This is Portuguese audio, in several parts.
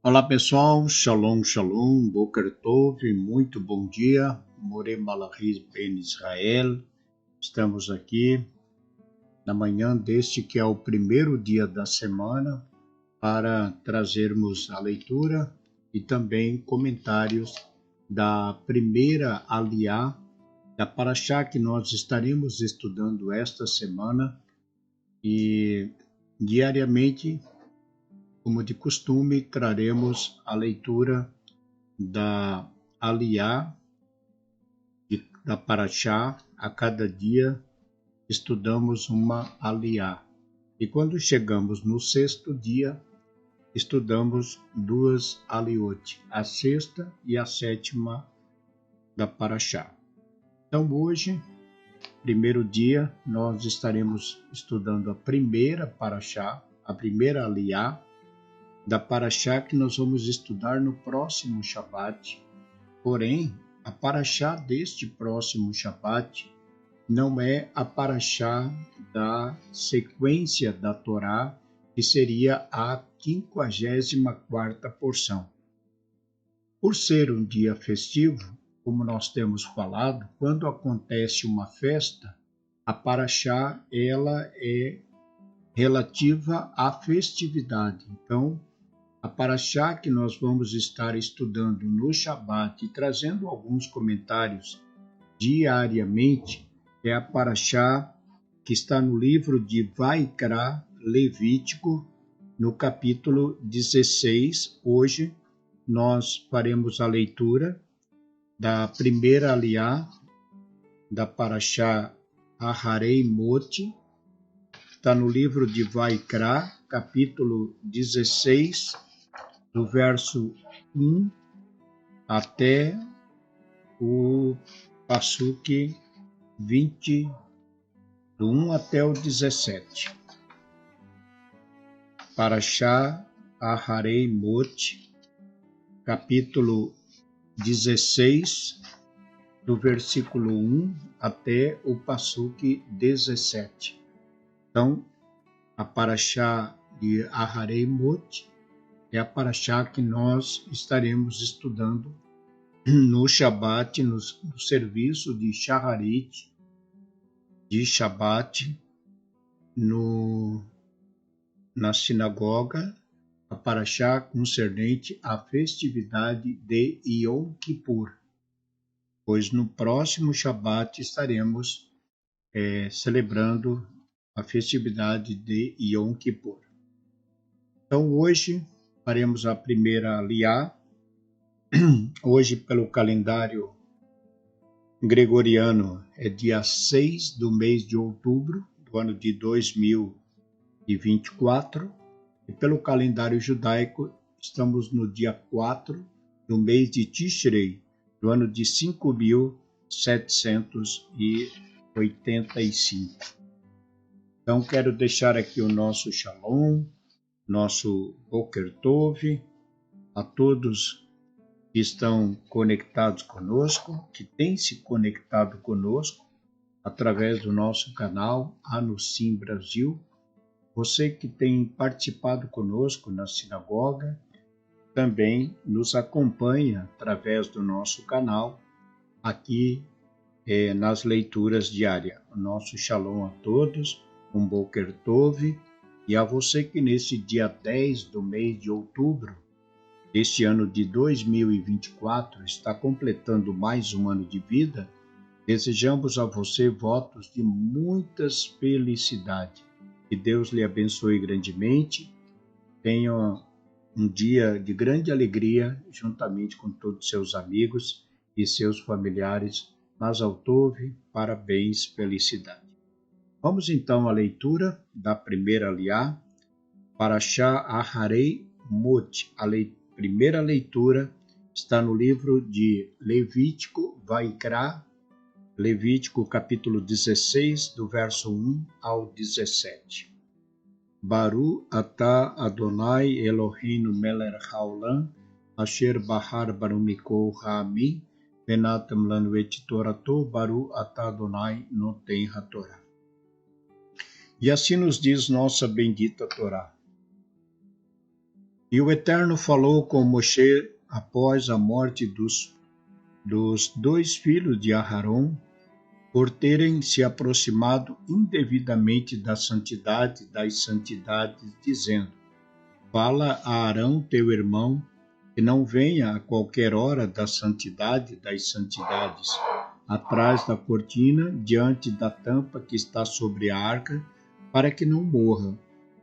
Olá pessoal, Shalom, Shalom, Boker Tov, muito bom dia, Moreh Malachis Ben Israel. Estamos aqui na manhã deste que é o primeiro dia da semana para trazermos a leitura e também comentários da primeira aliá da Parashá que nós estaremos estudando esta semana e diariamente, como de costume, traremos a leitura da aliá da Parashá. A cada dia estudamos uma aliá. E quando chegamos no sexto dia, estudamos duas aliot, a sexta e a sétima da Parashá. Então hoje, primeiro dia, nós estaremos estudando a primeira Parashá, a primeira aliá da Parashá que nós vamos estudar no próximo Shabat. Porém, a Parashá deste próximo Shabat não é a Parashá da sequência da Torá, que seria a 54ª porção. Por ser um dia festivo, como nós temos falado, quando acontece uma festa, a Parashá ela é relativa à festividade. Então, a Parashá que nós vamos estar estudando no Shabat e trazendo alguns comentários diariamente é a Parashá que está no livro de Vaikra, Levítico, no capítulo 16. Hoje nós faremos a leitura da primeira aliá da Parashá Aharei Moti. Está no livro de Vaikra, capítulo 16, do verso 1 até o Passuque 20, do 1 até o 17. Parashá Aharei Moti, capítulo 16, do versículo 1 até o Passuque 17. Então, a Parashá de Aharei Moti é a Parashá que nós estaremos estudando no Shabat, no serviço de Shaharit, de Shabat, na sinagoga, a Parashá concernente à festividade de Yom Kippur, pois no próximo Shabat estaremos celebrando a festividade de Yom Kippur. Então hoje faremos a primeira aliá. Hoje, pelo calendário gregoriano, é dia 6 do mês de outubro do ano de 2024. E pelo calendário judaico, estamos no dia 4 do mês de Tishrei, do ano de 5.785. Então, quero deixar aqui o nosso Shalom, nosso Boker Tov, a todos que estão conectados conosco, que têm se conectado conosco através do nosso canal Anusim Brasil, você que tem participado conosco na sinagoga, também nos acompanha através do nosso canal aqui nas leituras diárias. O nosso Shalom a todos, um Boker Tov, e a você que nesse dia 10 do mês de outubro, este ano de 2024, está completando mais um ano de vida, desejamos a você votos de muitas felicidades. Que Deus lhe abençoe grandemente. Tenha um dia de grande alegria, juntamente com todos seus amigos e seus familiares. Mazal Tov, parabéns, felicidade. Vamos então à leitura da primeira aliá, Parashá Aharei Moti. A primeira leitura está no livro de Levítico, Vaikra, Levítico capítulo 16, do verso 1 ao 17. Baru atah Adonai Eloheinu melech haolam, asher bahar barumiko ha'ami, venatam lanu et torato, Baru atah Adonai noten hatorá. E assim nos diz nossa bendita Torá. E o Eterno falou com Moshe após a morte dos 2 filhos de Aharon, por terem se aproximado indevidamente da santidade das santidades, dizendo: Fala a Arão, teu irmão, que não venha a qualquer hora da santidade das santidades, atrás da cortina, diante da tampa que está sobre a arca, para que não morra,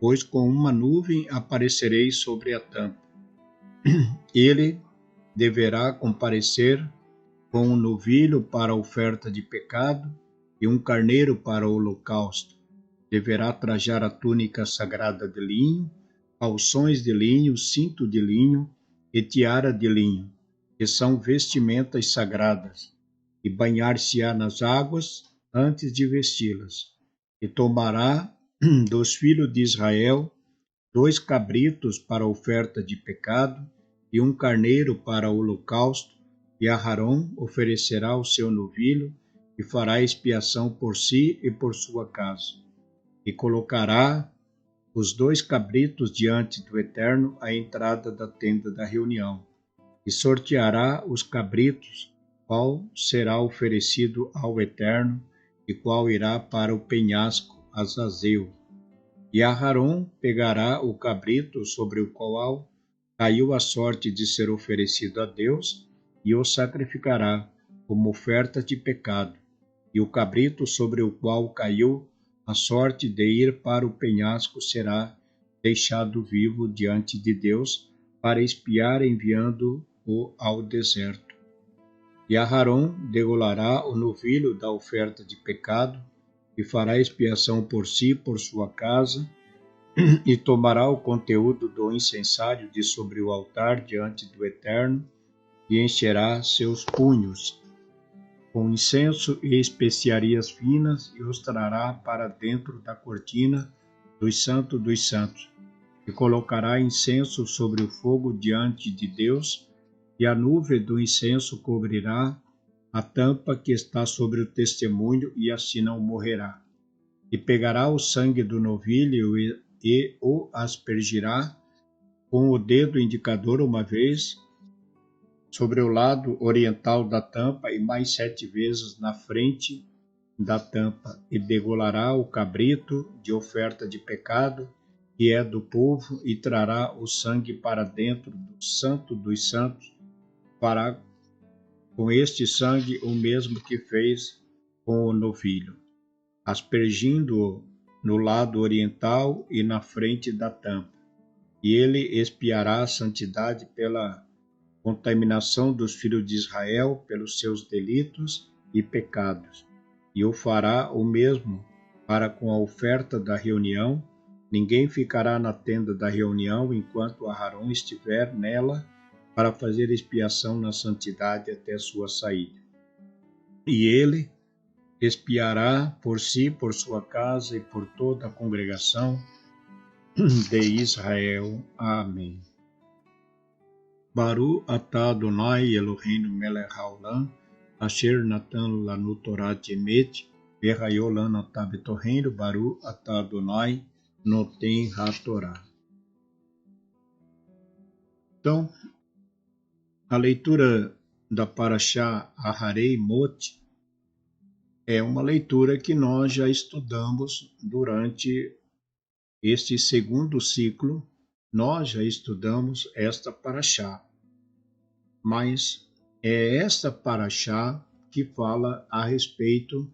pois com uma nuvem aparecerei sobre a tampa. Ele deverá comparecer com um novilho para a oferta de pecado e um carneiro para o holocausto. Deverá trajar a túnica sagrada de linho, calções de linho, cinto de linho e tiara de linho, que são vestimentas sagradas, e banhar-se-á nas águas antes de vesti-las. E tomará dos filhos de Israel 2 cabritos para a oferta de pecado e um carneiro para o holocausto, e Aharon oferecerá o seu novilho e fará expiação por si e por sua casa. E colocará os 2 cabritos diante do Eterno à entrada da tenda da reunião, e sorteará os cabritos, qual será oferecido ao Eterno e qual irá para o penhasco Azazeu. E Aharon pegará o cabrito sobre o qual caiu a sorte de ser oferecido a Deus e o sacrificará como oferta de pecado, e o cabrito sobre o qual caiu a sorte de ir para o penhasco será deixado vivo diante de Deus para expiar, enviando-o ao deserto. E Aharon degolará o novilho da oferta de pecado e fará expiação por si, por sua casa, e tomará o conteúdo do incensário de sobre o altar diante do Eterno e encherá seus punhos com incenso e especiarias finas e os trará para dentro da cortina dos santos, e colocará incenso sobre o fogo diante de Deus, e a nuvem do incenso cobrirá a tampa que está sobre o testemunho, e assim não morrerá. E pegará o sangue do novilho e o aspergirá com o dedo indicador uma vez sobre o lado oriental da tampa e mais 7 vezes na frente da tampa, e degolará o cabrito de oferta de pecado, que é do povo, e trará o sangue para dentro do santo dos santos, fará com este sangue o mesmo que fez com o novilho, aspergindo-o no lado oriental e na frente da tampa. E ele expiará a santidade pela contaminação dos filhos de Israel, pelos seus delitos e pecados. E o fará o mesmo para com a oferta da reunião. Ninguém ficará na tenda da reunião enquanto Aharon estiver nela, para fazer expiação na santidade até sua saída. E ele expiará por si, por sua casa e por toda a congregação de Israel. Amém. Baru atah Adonai Eloheinu melech haolam, asher natan lanu Torah emet, v'hayol lanu atah b'torreinu, Baru atah Adonai noten haTorah. Então, a leitura da Parashá Aharei Mot é uma leitura que nós já estudamos durante este segundo ciclo. Nós já estudamos esta Parashá, mas é esta Parashá que fala a respeito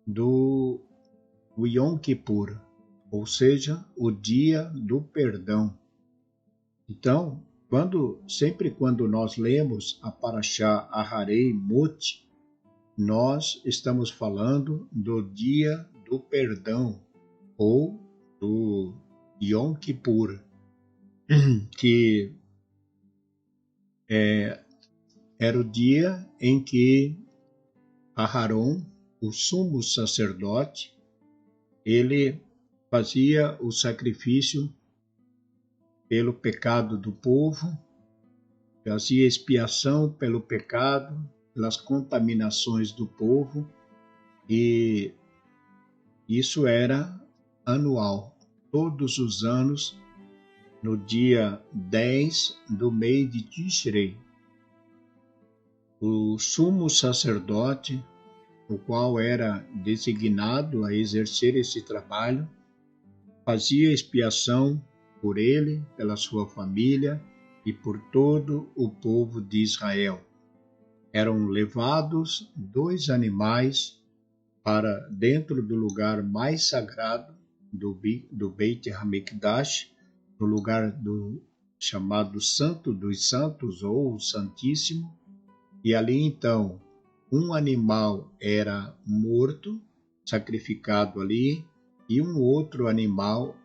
do Yom Kippur, ou seja, o dia do perdão. Então, sempre quando nós lemos a Parashá Aharei Mot, nós estamos falando do dia do perdão, ou do Yom Kippur, que era o dia em que Aharon, o sumo sacerdote, ele fazia o sacrifício pelo pecado do povo, fazia expiação pelo pecado, pelas contaminações do povo, e isso era anual. Todos os anos, no dia 10 do mês de Tishrei. O sumo sacerdote, o qual era designado a exercer esse trabalho, fazia expiação por ele, pela sua família e por todo o povo de Israel. Eram levados 2 animais para dentro do lugar mais sagrado do Beit HaMikdash, no lugar chamado Santo dos Santos ou Santíssimo, e ali então um animal era morto, sacrificado ali, e um outro animal,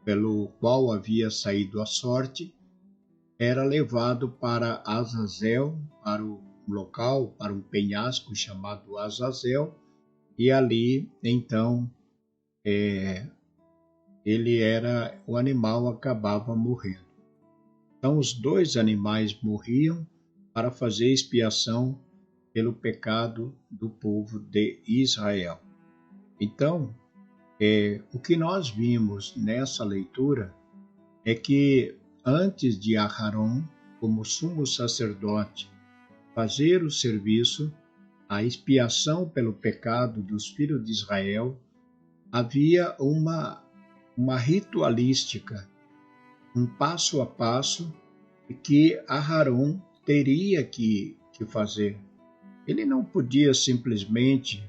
pelo qual havia saído a sorte, era levado para Azazel, para o local, para um penhasco chamado Azazel, e ali então o animal acabava morrendo. Então os 2 animais morriam para fazer expiação pelo pecado do povo de Israel. Então, o que nós vimos nessa leitura é que antes de Aharon, como sumo sacerdote, fazer o serviço, a expiação pelo pecado dos filhos de Israel, havia uma ritualística, um passo a passo que Aharon teria que fazer. Ele não podia simplesmente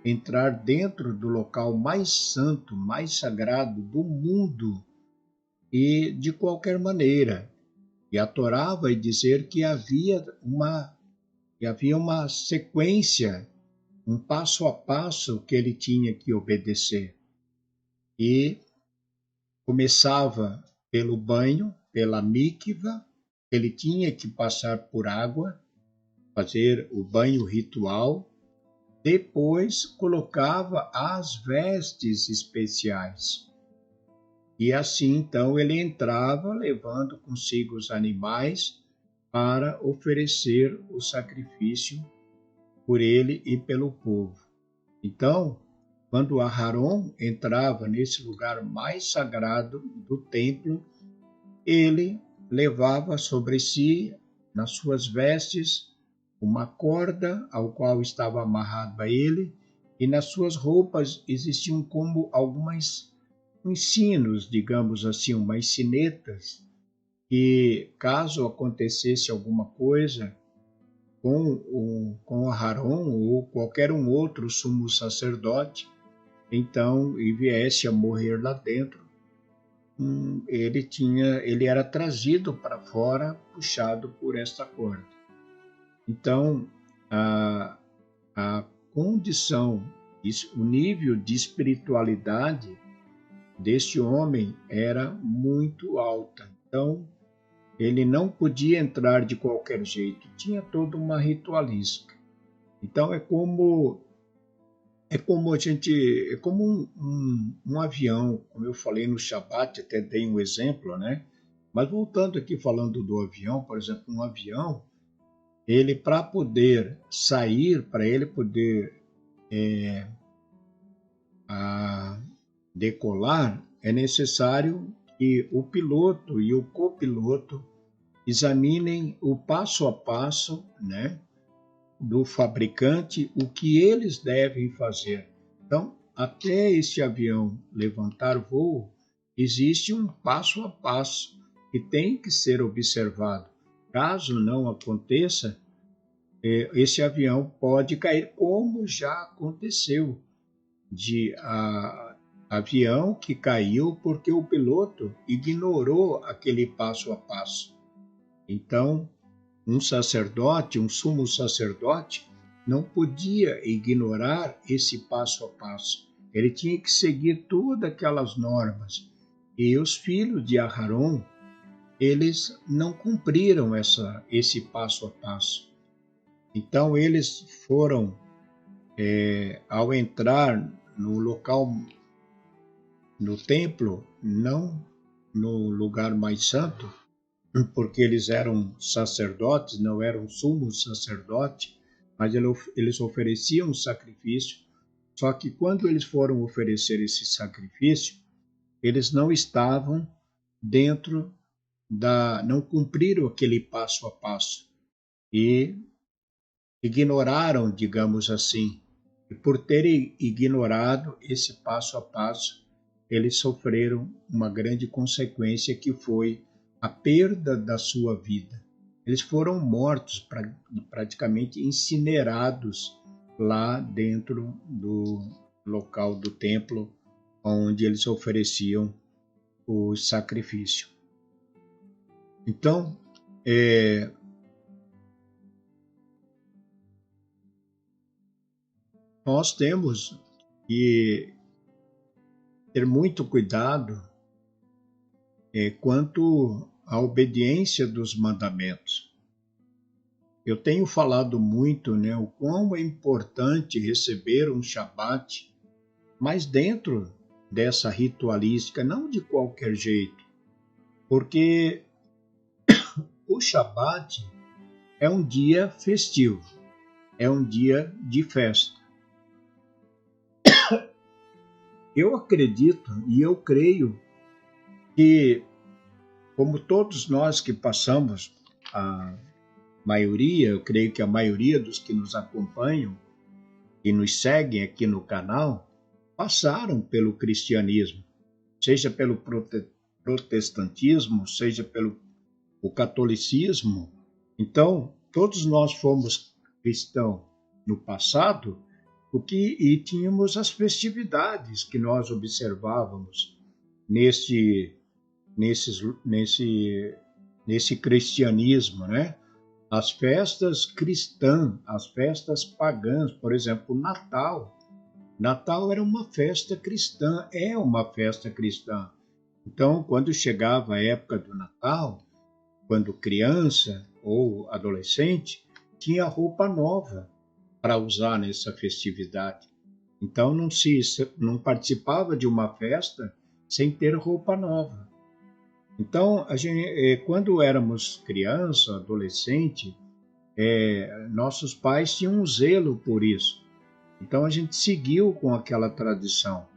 entrar dentro do local mais santo, mais sagrado do mundo e de qualquer maneira. E a Torá vai dizer que havia uma sequência, um passo a passo que ele tinha que obedecer. E começava pelo banho, pela mikva, ele tinha que passar por água, fazer o banho ritual, depois colocava as vestes especiais. E assim então ele entrava levando consigo os animais para oferecer o sacrifício por ele e pelo povo. Então, quando Aharon entrava nesse lugar mais sagrado do templo, ele levava sobre si, nas suas vestes, uma corda ao qual estava amarrado a ele, e nas suas roupas existiam como alguns sinos, digamos assim, umas sinetas, que caso acontecesse alguma coisa com Aharon ou qualquer um outro sumo sacerdote, então, e viesse a morrer lá dentro, ele era trazido para fora, puxado por esta corda. Então, a condição, o nível de espiritualidade deste homem era muito alta. Então, ele não podia entrar de qualquer jeito, tinha toda uma ritualística. Então, é como um avião, como eu falei no Shabat, até dei um exemplo, né? Mas voltando aqui falando do avião, por exemplo, um avião, ele para poder sair, para ele poder decolar, é necessário que o piloto e o copiloto examinem o passo a passo, né, do fabricante, o que eles devem fazer. Então, até esse avião levantar voo, existe um passo a passo que tem que ser observado. Caso não aconteça, esse avião pode cair, como já aconteceu, de avião que caiu porque o piloto ignorou aquele passo a passo. Então, um sacerdote, um sumo sacerdote, não podia ignorar esse passo a passo. Ele tinha que seguir todas aquelas normas. E os filhos de Aharon, eles não cumpriram esse passo a passo. Então, eles foram, ao entrar no local, no templo, não no lugar mais santo, porque eles eram sacerdotes, não eram sumos sacerdotes, mas eles ofereciam um sacrifício. Só que quando eles foram oferecer esse sacrifício, eles não estavam dentro não cumpriram aquele passo a passo e ignoraram, digamos assim. E por terem ignorado esse passo a passo, eles sofreram uma grande consequência que foi a perda da sua vida. Eles foram mortos, praticamente incinerados lá dentro do local do templo onde eles ofereciam o sacrifício. Então, nós temos que ter muito cuidado quanto à obediência dos mandamentos. Eu tenho falado muito, né, o quão é importante receber um Shabat, mas dentro dessa ritualística, não de qualquer jeito, porque o Shabat é um dia festivo, é um dia de festa. Eu acredito e eu creio que, como todos nós que passamos, a maioria, eu creio que a maioria dos que nos acompanham e nos seguem aqui no canal, passaram pelo cristianismo, seja pelo protestantismo, seja pelo o catolicismo. Então, todos nós fomos cristãos no passado, e tínhamos as festividades que nós observávamos nesse, nesse cristianismo, né? As festas cristãs, as festas pagãs, por exemplo, o Natal. Natal era uma festa cristã, é uma festa cristã. Então, quando chegava a época do Natal, quando criança ou adolescente, tinha roupa nova para usar nessa festividade. Então não participava de uma festa sem ter roupa nova. Então, quando éramos criança, adolescente, nossos pais tinham um zelo por isso. Então a gente seguiu com aquela tradição.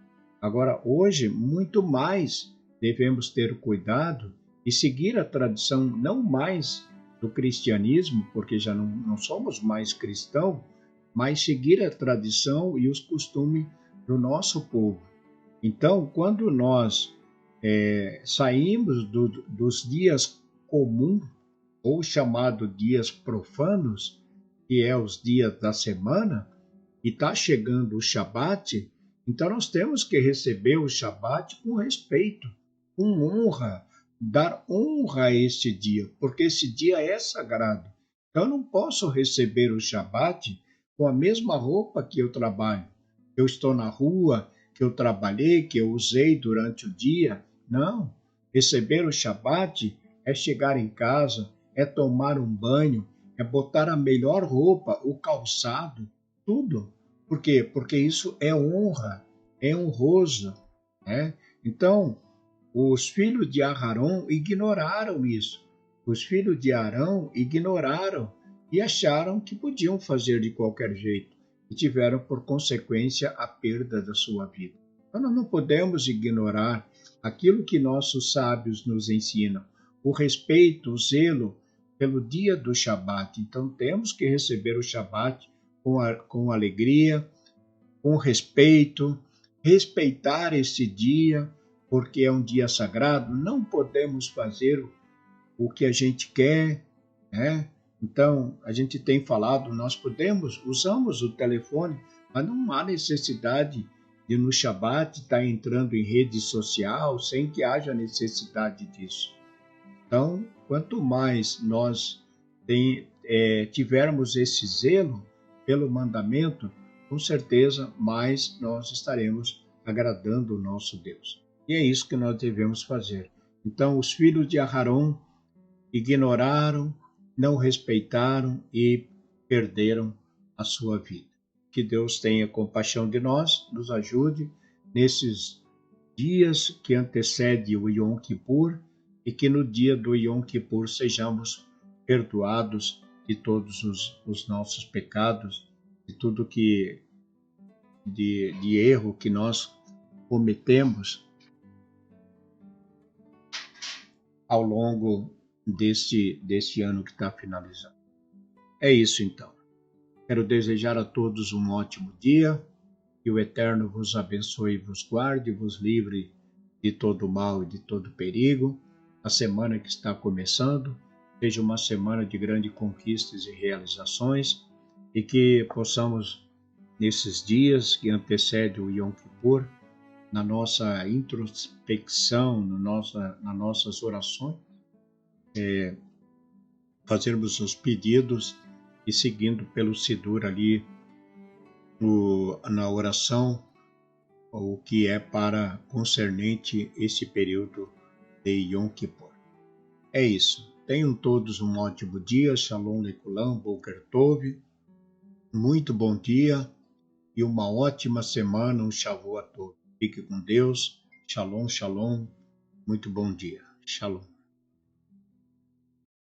Agora, hoje, muito mais devemos ter cuidado e seguir a tradição, não mais do cristianismo, porque já não somos mais cristãos, mas seguir a tradição e os costumes do nosso povo. Então, quando nós saímos dos dias comuns, ou chamado dias profanos, que é os dias da semana, e está chegando o Shabat, então nós temos que receber o Shabat com respeito, com honra, dar honra a este dia, porque esse dia é sagrado. Então eu não posso receber o Shabat com a mesma roupa que eu trabalho. Eu estou na rua, que eu trabalhei, que eu usei durante o dia. Não. Receber o Shabat é chegar em casa, é tomar um banho, é botar a melhor roupa, o calçado, tudo. Por quê? Porque isso é honra, é honroso, né? Então, os filhos de Aharon ignoraram isso. Os filhos de Arão ignoraram e acharam que podiam fazer de qualquer jeito e tiveram por consequência a perda da sua vida. Então, nós não podemos ignorar aquilo que nossos sábios nos ensinam, o respeito, o zelo pelo dia do Shabat. Então, temos que receber o Shabat com alegria, com respeito, respeitar esse dia, porque é um dia sagrado, não podemos fazer o que a gente quer, né? Então, a gente tem falado, nós usamos o telefone, mas não há necessidade de no Shabat estar entrando em rede social sem que haja necessidade disso. Então, quanto mais nós tivermos esse zelo pelo mandamento, com certeza mais nós estaremos agradando o nosso Deus. E é isso que nós devemos fazer. Então, os filhos de Aharon ignoraram, não respeitaram e perderam a sua vida. Que Deus tenha compaixão de nós, nos ajude nesses dias que antecedem o Yom Kippur e que no dia do Yom Kippur sejamos perdoados de todos os nossos pecados, de tudo de erro que nós cometemos. ao longo deste ano que está finalizando. É isso então. Quero desejar a todos um ótimo dia, que o Eterno vos abençoe e vos guarde, vos livre de todo mal e de todo perigo. A semana que está começando seja uma semana de grandes conquistas e realizações e que possamos, nesses dias que antecedem o Yom Kippur, na nossa introspecção, nas nossas orações, fazermos os pedidos e seguindo pelo Sidur ali na oração, o que é para concernente esse período de Yom Kippur. É isso. Tenham todos um ótimo dia. Shalom Lekulam, Boker Tov. Muito bom dia e uma ótima semana. Um Shavuot a todos. Fique com Deus. Shalom, shalom. Muito bom dia. Shalom.